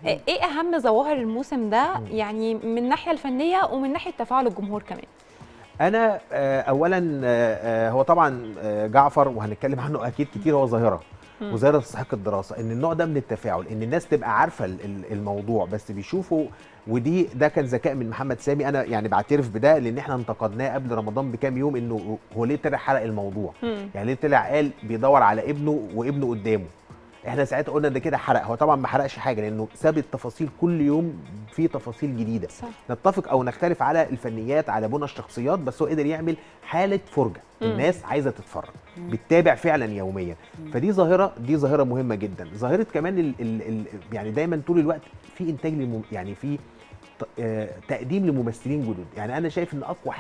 ايه اهم ظواهر الموسم ده يعني من الناحيه الفنيه ومن ناحيه تفاعل الجمهور كمان؟ انا اولا هو طبعا جعفر وهنتكلم عنه اكيد كتير، هو ظاهره وظاهره تستحق الدراسه، ان النوع ده من التفاعل، ان الناس تبقى عارفه الموضوع بس بيشوفوا. ده كان ذكاء من محمد سامي، انا يعني بعترف بده، لان احنا انتقدناه قبل رمضان بكام يوم انه هو ليه طلع حرق الموضوع. يعني ليه طلع قال بيدور على ابنه وابنه قدامه. احنا ساعتها قلنا ده كده حرق. هو طبعا ما حرقش حاجه، لانه ساب التفاصيل كل يوم في تفاصيل جديده. صح. نتفق او نختلف على الفنيات، على بنى الشخصيات، بس هو قدر يعمل حاله فرجه. الناس عايزه تتفرج، بتتابع فعلا يوميا. فدي ظاهره مهمه جدا. ظاهره كمان يعني دايما طول الوقت في انتاج يعني في تقديم لممثلين جدد. يعني انا شايف ان اقوى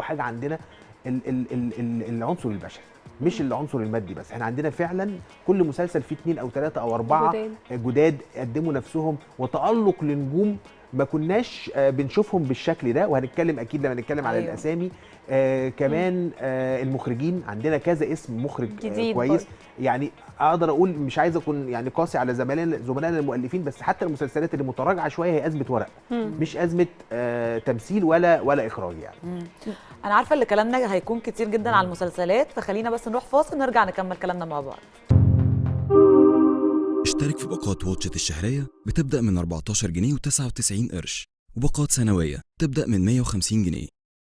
حاجه عندنا العنصر البشري، مش العنصر المادي بس. احنا عندنا فعلا كل مسلسل فيه 2 أو 3 أو 4 جداد قدموا نفسهم، وتألق لنجوم ما كناش بنشوفهم بالشكل ده. وهنتكلم اكيد لما نتكلم على الاسامي. كمان المخرجين عندنا كذا اسم مخرج كويس. يعني اقدر اقول، مش عايز اكون يعني قاسي على زملائنا المؤلفين، بس حتى المسلسلات اللي متراجعه شويه هي ازمه ورق، مش ازمه تمثيل ولا اخراج يعني. انا عارفه ان كلامنا هيكون كتير جدا على المسلسلات، فخلينا بس نروح فاصل نرجع نكمل كلامنا مع بعض. اشترك في باقات واتشت الشهرية بتبدأ من 14 جنيه و99 قرش، وباقات سنوية تبدأ من 150 جنيه.